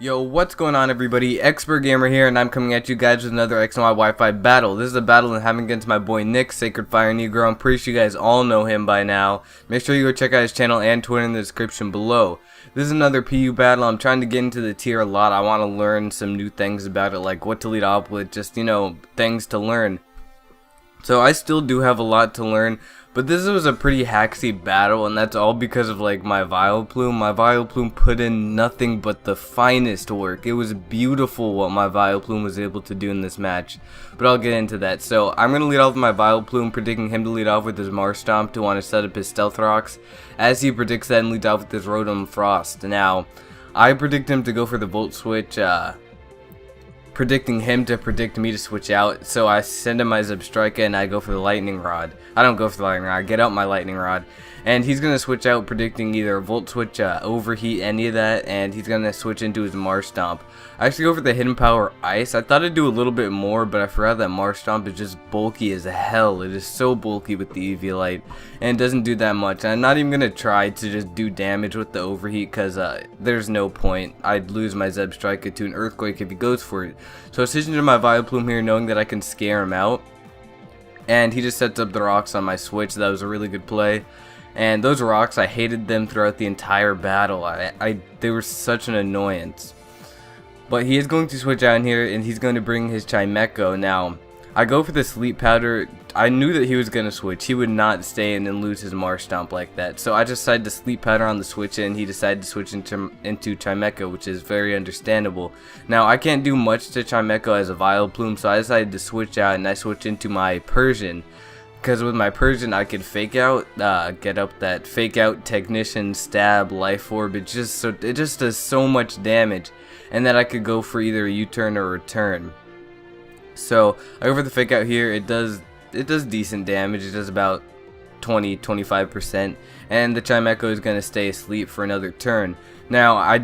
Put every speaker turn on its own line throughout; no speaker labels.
Yo, what's going on everybody? Expert Gamer here, and I'm coming at you guys with another X and Y Wi-Fi battle. This is a battle I'm having against my boy Nick, SacredFireNegro. I'm pretty sure you guys all know him by now. Make sure you go check out his channel and Twitter in the description below. This is another PU battle. I'm trying to get into the tier a lot. I want to learn some new things about it, like what to lead off with, just, you know, things to learn. So I still do have a lot to learn, but this was a pretty hacksy battle, and that's all because of like my Vileplume. My Vileplume put in nothing but the finest work. It was beautiful what my Vileplume was able to do in this match, but I'll get into that. So I'm going to lead off with my Vileplume, predicting him to lead off with his Mars Stomp to want to set up his Stealth Rocks, as he predicts that and leads off with his Rotom Frost. Now, I predict him to go for the Volt Switch, predicting him to predict me to switch out, so I send him my Zebstrika and I go for the Lightning Rod. I don't go for the Lightning Rod, I get out my Lightning Rod. And he's going to switch out, predicting either Volt Switch, Overheat, any of that, and he's going to switch into his Mars Stomp. I actually go for the Hidden Power Ice. I thought I'd do a little bit more, but I forgot that Mars Stomp is just bulky as hell. It is so bulky with the EV Light, and it doesn't do that much. And I'm not even going to try to just do damage with the Overheat, because there's no point. I'd lose my Zebstrika to an Earthquake if he goes for it. So I switch into my Vileplume here, knowing that I can scare him out. And he just sets up the rocks on my switch. That was a really good play. And those rocks, I hated them throughout the entire battle. They were such an annoyance. But he is going to switch out in here, and he's going to bring his Chimecho. Now, I go for the Sleep Powder. I knew that he was going to switch. He would not stay in and lose his Mars Stomp like that. So I decided to Sleep Powder on the switch, and he decided to switch into Chimecho, which is very understandable. Now, I can't do much to Chimecho as a Vileplume, so I decided to switch out, and I switched into my Persian. Because with my Persian, I could fake out, get up that fake out, technician, stab, life orb. It just does so much damage, and that I could go for either a U-turn or a return. So I go for the fake out here. It does decent damage. It does about 20-25%, and the Chimecho is gonna stay asleep for another turn. Now, I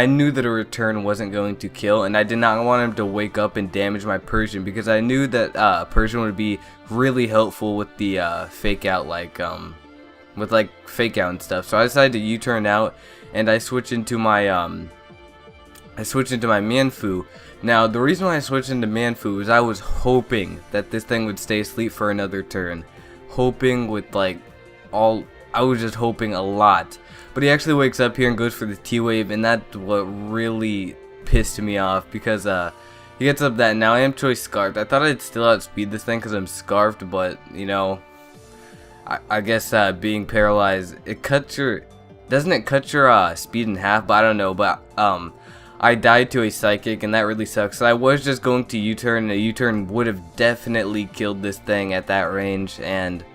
knew that a return wasn't going to kill, and I did not want him to wake up and damage my Persian, because I knew that Persian would be really helpful with the fake out, with fake out and stuff. So I decided to U-turn out, and I switch into my Manfu. Now, the reason why I switched into Manfu is I was hoping that this thing would stay asleep for another turn. Hoping with I was just hoping a lot. But he actually wakes up here and goes for the T-Wave, and that's what really pissed me off, because he gets up that. Now I am Choice Scarfed. I thought I'd still outspeed this thing because I'm Scarfed, but, you know, I guess being paralyzed, doesn't it cut your speed in half? But I don't know, but I died to a Psychic, and that really sucks. So I was just going to U-turn, and a U-turn would have definitely killed this thing at that range, and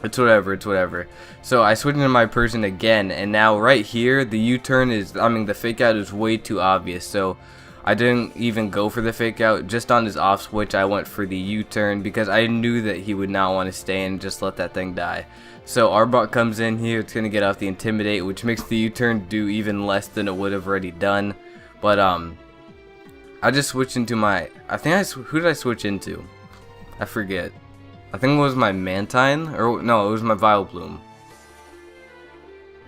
it's whatever. So I switch into my Persian again, and now right here, the U-turn the fake out is way too obvious, so I didn't even go for the fake out. Just on his off switch, I went for the U-turn, because I knew that he would not want to stay and just let that thing die. So Arbok comes in here, it's going to get off the Intimidate, which makes the U-turn do even less than it would have already done. But I just switched into my, who did I switch into? I forget. I think it was my Mantine, or no, it was my Vileplume.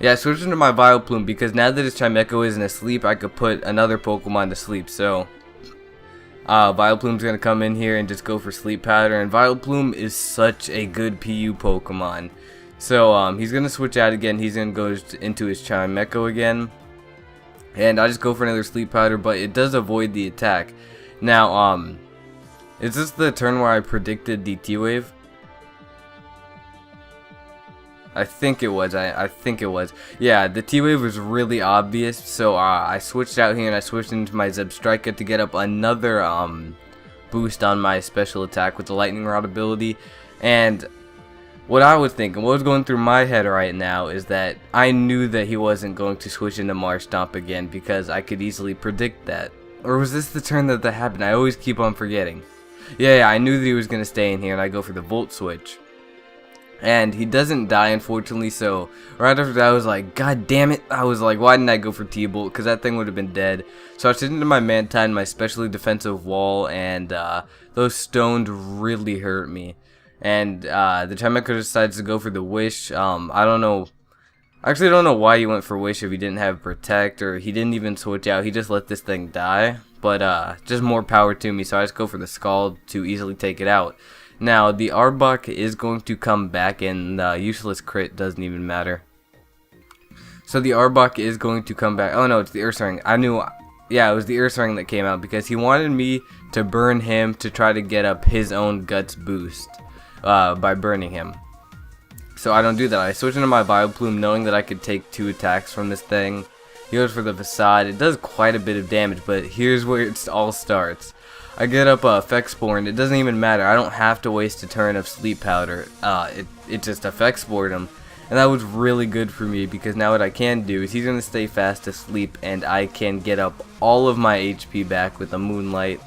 Yeah, I switched into my Vileplume because now that his Chimecho isn't asleep, I could put another Pokemon to sleep. So, Vileplume's gonna come in here and just go for Sleep Powder, and Vileplume is such a good PU Pokemon. So, he's gonna switch out again. He's gonna go into his Chimecho again, and I just go for another Sleep Powder, but it does avoid the attack. Now, is this the turn where I predicted the T-Wave? I think it was. I think it was. Yeah, the T-Wave was really obvious, so I switched out here and I switched into my Zebstrika to get up another boost on my special attack with the Lightning Rod ability. And what I was thinking, what was going through my head right now, is that I knew that he wasn't going to switch into Mars Stomp again, because I could easily predict that. Or was this the turn that happened? I always keep on forgetting. Yeah, I knew that he was going to stay in here, and I go for the Volt Switch. And he doesn't die, unfortunately, so right after that I was like, god damn it. I was like, why didn't I go for T-Bolt? Because that thing would have been dead. So I switched into my Mantine, my specially defensive wall, and those stones really hurt me. And the Chimecho decides to go for the Wish. I don't know I actually don't know why he went for Wish if he didn't have Protect, or he didn't even switch out. He just let this thing die. But just more power to me, so I just go for the Scald to easily take it out. Now, the Arbok is going to come back, and useless crit doesn't even matter. So the Arbok is going to come back. Oh no, it's the Ursaring. I knew, yeah, it was the Ursaring that came out because he wanted me to burn him to try to get up his own Guts boost by burning him. So I don't do that. I switch into my Vileplume knowing that I could take 2 attacks from this thing. He goes for the Facade. It does quite a bit of damage, but here's where it all starts. I get up Effect Spore, and it doesn't even matter. I don't have to waste a turn of Sleep Powder. It just Effect Spored him. And that was really good for me because now what I can do is he's going to stay fast asleep, and I can get up all of my HP back with a Moonlight.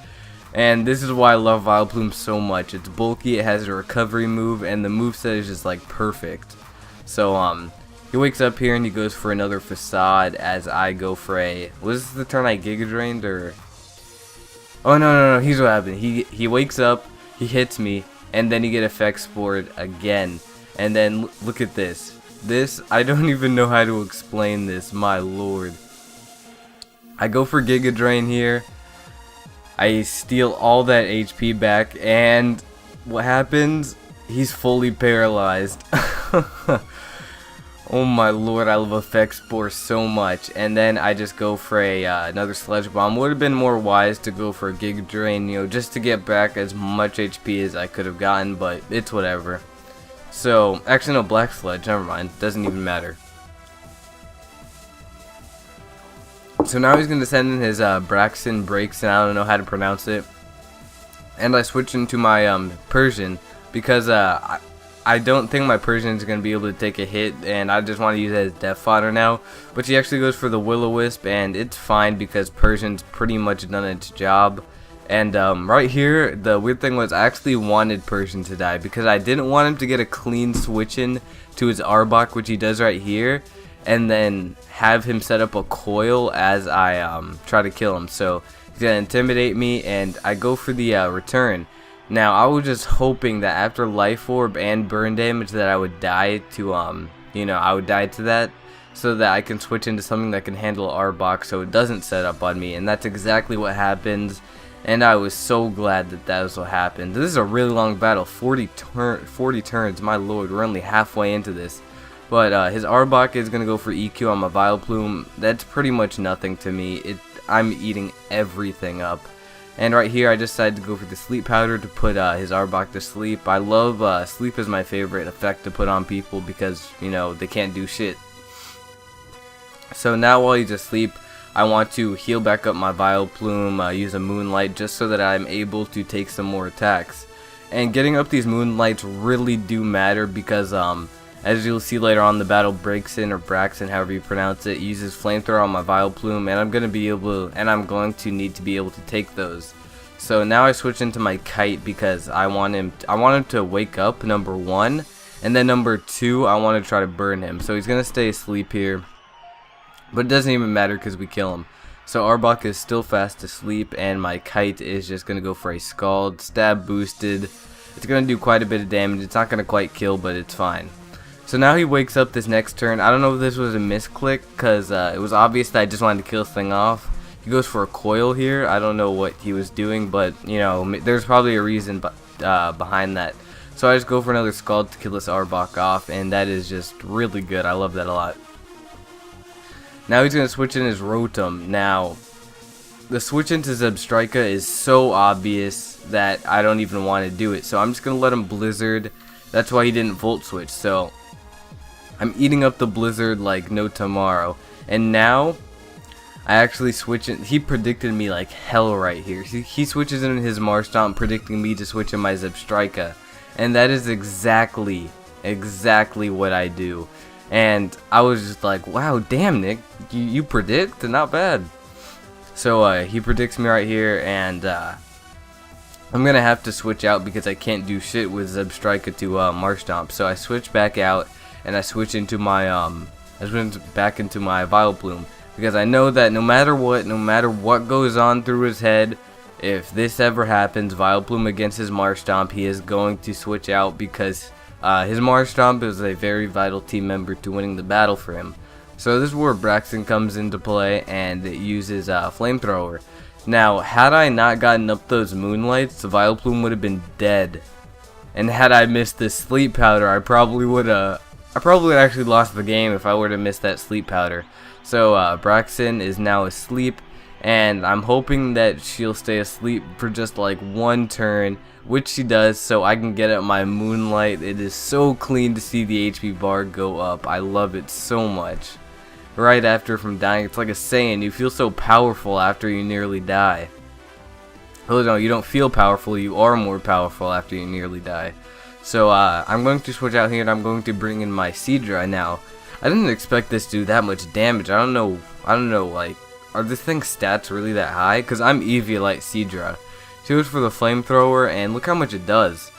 And this is why I love Vileplume so much. It's bulky, it has a recovery move, and the moveset is just like perfect. So he wakes up here and he goes for another Facade as I go for a, was this the turn I Giga Drained or? Oh no, here's what happened. He wakes up, he hits me, and then he get Effect Spored again. And then look at this. This, I don't even know how to explain this, my lord. I go for Giga Drain here. I steal all that HP back, and what happens? He's fully paralyzed. Oh my lord, I love Effect Spore so much. And then I just go for a another Sludge Bomb. Would have been more wise to go for a Giga Drain, you know, just to get back as much HP as I could have gotten, but it's whatever. So, actually no, Black Sludge, never mind, doesn't even matter. So now he's going to send in his Braxton Breaks, and I don't know how to pronounce it. And I switch into my Persian, because I don't think my Persian is going to be able to take a hit, and I just want to use it as death fodder now. But she actually goes for the Will-O-Wisp, and it's fine because Persian's pretty much done its job. And right here, the weird thing was I actually wanted Persian to die because I didn't want him to get a clean switch in to his Arbok, which he does right here, and then have him set up a coil as I try to kill him. So he's going to intimidate me, and I go for the return. Now, I was just hoping that after Life Orb and burn damage that I would die to, you know, I would die to that, so that I can switch into something that can handle Arbok so it doesn't set up on me, and that's exactly what happens. And I was so glad that that was what happened. This is a really long battle, 40 turns, my lord, we're only halfway into this. But his Arbok is going to go for EQ on my Vileplume. That's pretty much nothing to me. I'm eating everything up. And right here I decided to go for the Sleep Powder to put his Arbok to sleep. I love sleep is my favorite effect to put on people because, you know, they can't do shit. So now while he's asleep, I want to heal back up my Vileplume, use a Moonlight just so that I'm able to take some more attacks. And getting up these Moonlights really do matter because as you'll see later on, the battle breaks in, or Braxton, however you pronounce it, uses Flamethrower on my Vileplume, and I'm going to need to be able to take those. So now I switch into my Kite because I want him to wake up, number 1, and then number 2, I want to try to burn him. So he's gonna stay asleep here, but it doesn't even matter because we kill him. So Arbok is still fast asleep, and my Kite is just gonna go for a Scald, stab boosted. It's gonna do quite a bit of damage. It's not gonna quite kill, but it's fine. So now he wakes up this next turn. I don't know if this was a misclick because it was obvious that I just wanted to kill this thing off. He goes for a coil here. I don't know what he was doing, but you know, there's probably a reason behind that. So I just go for another Scald to kill this Arbok off, and that is just really good. I love that a lot. Now he's going to switch in his Rotom. Now, the switch into Zebstrika is so obvious that I don't even want to do it. So I'm just going to let him Blizzard. That's why he didn't Volt Switch. So I'm eating up the Blizzard like no tomorrow. And now I actually switch in. He predicted me like hell right here. He switches in his Marshtomp, predicting me to switch in my Zebstrika. And that is exactly what I do. And I was just like, wow, damn, Nick, you predict? Not bad. So he predicts me right here, and I'm going to have to switch out because I can't do shit with Zebstrika to Marshtomp. So I switch back out, and I switch into my, back into my Vileplume. Because I know that no matter what goes on through his head, if this ever happens, Vileplume against his Marshtomp, he is going to switch out because His Marshtomp is a very vital team member to winning the battle for him. So this is where Braxton comes into play, and it uses Flamethrower. Now, had I not gotten up those Moonlights, the Vileplume would have been dead. And had I missed this Sleep Powder, I probably would actually lost the game if I were to miss that Sleep Powder. So Braxton is now asleep, and I'm hoping that she'll stay asleep for just like one turn, which she does, so I can get up my Moonlight. It is so clean to see the HP bar go up. I love it so much. Right after from dying, it's like a saying, you feel so powerful after you nearly die. Oh no, you don't feel powerful, you are more powerful after you nearly die. So I'm going to switch out here, and I'm going to bring in my Seadra now. I didn't expect this to do that much damage. I don't know, like, are this thing's stats really that high? Because I'm Eviolite Seadra. She goes for the Flamethrower, and look how much it does.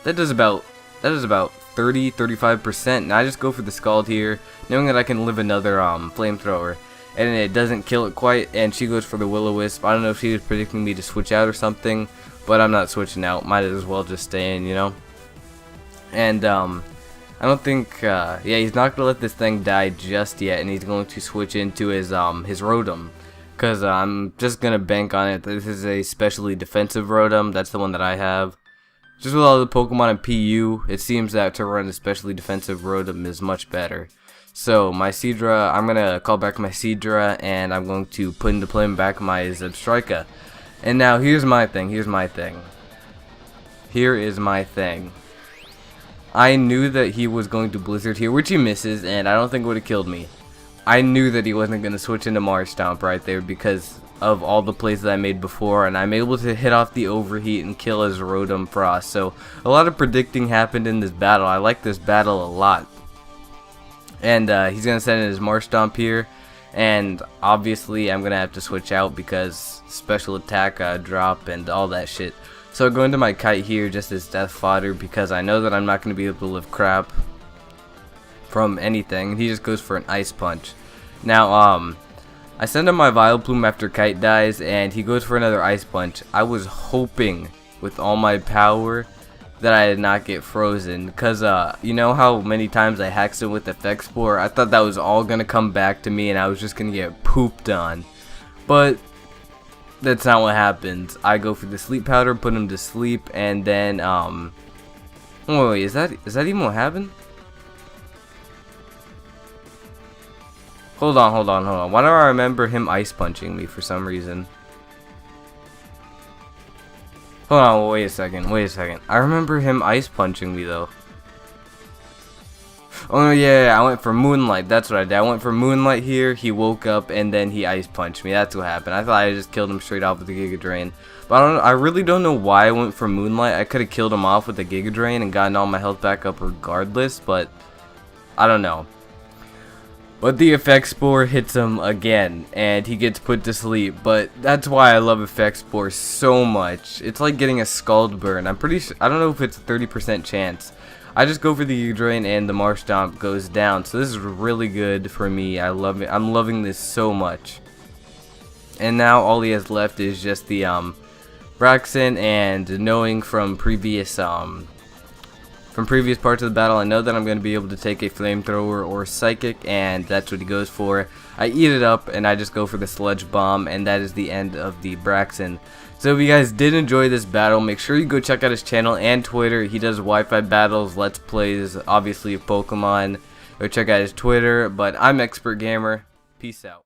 That is about 30-35%, and I just go for the Scald here, knowing that I can live another Flamethrower. And it doesn't kill it quite, and she goes for the Will-O-Wisp. I don't know if she was predicting me to switch out or something, but I'm not switching out. Might as well just stay in, you know? And I don't think, yeah, he's not going to let this thing die just yet, and he's going to switch into his Rotom. Because I'm just going to bank on it. This is a specially defensive Rotom. That's the one that I have. Just with all the Pokemon in PU, it seems that to run a specially defensive Rotom is much better. So my Seadra, I'm going to call back my Seadra, and I'm going to put into play back my Zebstrika. And now here's my thing. Here is my thing. I knew that he was going to Blizzard here, which he misses, and I don't think it would have killed me. I knew that he wasn't going to switch into Marshtomp right there because of all the plays that I made before, and I'm able to hit off the Overheat and kill his Rotom Frost. So a lot of predicting happened in this battle. I like this battle a lot. And he's going to send in his Marshtomp here, and obviously I'm going to have to switch out because special attack drop and all that shit. So I'm going to my Kite here just as death fodder because I know that I'm not going to be able to live crap from anything. He just goes for an Ice Punch. Now, I send him my Vileplume after Kite dies, and he goes for another Ice Punch. I was hoping with all my power that I did not get frozen, because you know how many times I hacked him with Effect Spore? I thought that was all going to come back to me, and I was just going to get pooped on. But that's not what happens. I go for the Sleep Powder, put him to sleep, and then, wait, is that even what happened? Hold on. Why do I remember him Ice Punching me for some reason? Hold on, wait a second. I remember him Ice Punching me though. Oh yeah, I went for Moonlight. That's what I did. I went for Moonlight here. He woke up and then he Ice Punched me. That's what happened. I thought I just killed him straight off with the Giga Drain. But I really don't know why I went for Moonlight. I could have killed him off with the Giga Drain and gotten all my health back up regardless, but I don't know. But the Effect Spore hits him again, and he gets put to sleep. But that's why I love Effect Spore so much. It's like getting a Scald Burn. I'm pretty sure, I don't know if it's a 30% chance. I just go for the U-Drain, and the Marshtomp goes down. So this is really good for me. I love it. I'm loving this so much. And now all he has left is just the Braxton, and knowing from previous parts of the battle, I know that I'm going to be able to take a Flamethrower or Psychic, and that's what he goes for. I eat it up, and I just go for the Sludge Bomb, and that is the end of the Braxton. So if you guys did enjoy this battle, make sure you go check out his channel and Twitter. He does Wi-Fi battles, Let's Plays, obviously of Pokemon. Go check out his Twitter, but I'm Expert Gamer. Peace out.